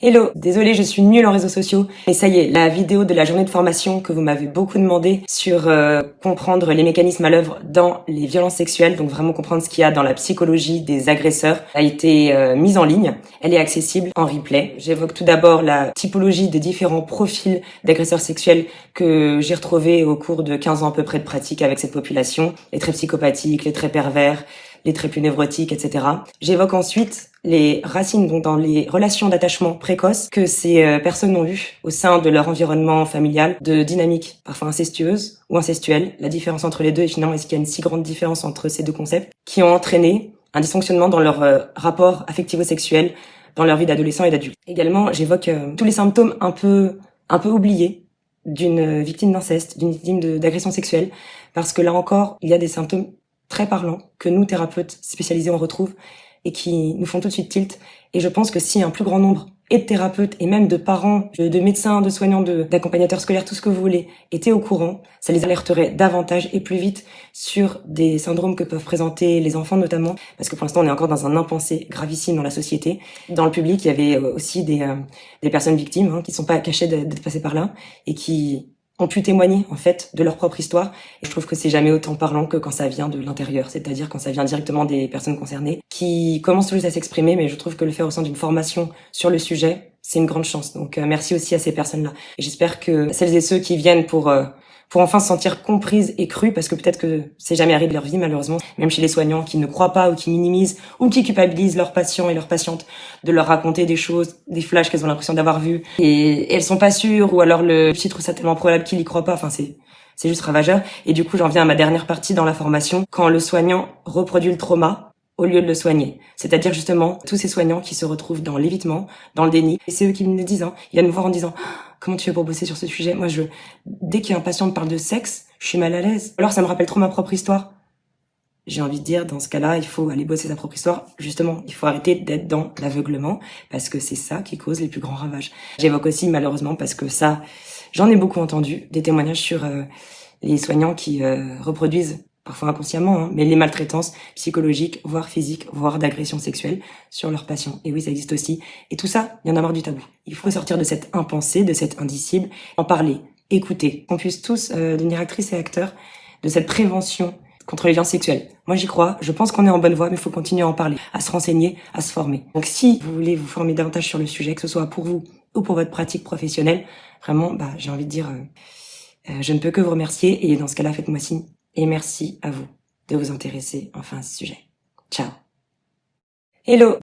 Hello, désolée, je suis nulle en réseaux sociaux. Mais ça y est, la vidéo de la journée de formation que vous m'avez beaucoup demandé sur comprendre les mécanismes à l'œuvre dans les violences sexuelles, donc vraiment comprendre ce qu'il y a dans la psychologie des agresseurs, a été mise en ligne. Elle est accessible en replay. J'évoque tout d'abord la typologie des différents profils d'agresseurs sexuels que j'ai retrouvés au cours de 15 ans à peu près de pratique avec cette population. Les traits psychopathiques, les traits pervers, les traits plus névrotiques, etc. J'évoque ensuite les racines, donc dans les relations d'attachement précoces que ces personnes ont vues au sein de leur environnement familial, de dynamiques parfois incestueuses ou incestuelles, la différence entre les deux et finalement est-ce qu'il y a une si grande différence entre ces deux concepts, qui ont entraîné un dysfonctionnement dans leur rapport affectivo-sexuel, dans leur vie d'adolescent et d'adulte. Également, j'évoque tous les symptômes un peu oubliés d'une victime d'inceste, d'une victime d'agression sexuelle, parce que là encore, il y a des symptômes très parlants que nous, thérapeutes spécialisés, on retrouve et qui nous font tout de suite tilt. Et je pense que si un plus grand nombre et de thérapeutes et même de parents, de médecins, de soignants, d'accompagnateurs scolaires, tout ce que vous voulez, étaient au courant, ça les alerterait davantage et plus vite sur des syndromes que peuvent présenter les enfants notamment, parce que pour l'instant on est encore dans un impensé gravissime dans la société. Dans le public, il y avait aussi des personnes victimes qui sont pas cachées d'être passées par là et qui ont pu témoigner en fait de leur propre histoire, et je trouve que c'est jamais autant parlant que quand ça vient de l'intérieur, c'est-à-dire quand ça vient directement des personnes concernées qui commencent tout juste à s'exprimer, mais je trouve que le faire au sein d'une formation sur le sujet, c'est une grande chance. Donc merci aussi à ces personnes-là, et j'espère que celles et ceux qui viennent pour enfin se sentir comprises et crues, parce que peut-être que c'est jamais arrivé de leur vie malheureusement, même chez les soignants qui ne croient pas ou qui minimisent ou qui culpabilisent leurs patients et leurs patientes de leur raconter des choses, des flashs qu'elles ont l'impression d'avoir vus et elles sont pas sûres, ou alors le psy trouve ça tellement probable qu'il y croit pas, enfin c'est juste ravageur. Et du coup j'en viens à ma dernière partie dans la formation, quand le soignant reproduit le trauma au lieu de le soigner. C'est-à-dire justement tous ces soignants qui se retrouvent dans l'évitement, dans le déni, et c'est eux qui me le disent, ils viennent me voir en disant comment tu fais pour bosser sur ce sujet? Moi, dès qu'un patient me parle de sexe, je suis mal à l'aise. Alors, ça me rappelle trop ma propre histoire. J'ai envie de dire, dans ce cas-là, il faut aller bosser sa propre histoire. Justement, il faut arrêter d'être dans l'aveuglement, parce que c'est ça qui cause les plus grands ravages. J'évoque aussi, malheureusement, parce que ça, j'en ai beaucoup entendu, des témoignages sur les soignants qui reproduisent, parfois inconsciemment, mais les maltraitances psychologiques, voire physiques, voire d'agressions sexuelles sur leurs patients. Et oui, ça existe aussi. Et tout ça, il y en a marre du tabou. Il faut sortir de cette impensée, de cette indicible, en parler, écouter, qu'on puisse tous devenir actrices et acteurs de cette prévention contre les violences sexuelles. Moi, j'y crois. Je pense qu'on est en bonne voie, mais il faut continuer à en parler, à se renseigner, à se former. Donc, si vous voulez vous former davantage sur le sujet, que ce soit pour vous ou pour votre pratique professionnelle, vraiment, j'ai envie de dire, je ne peux que vous remercier. Et dans ce cas-là, faites-moi signe. Et merci à vous de vous intéresser enfin à ce sujet. Ciao. Hello.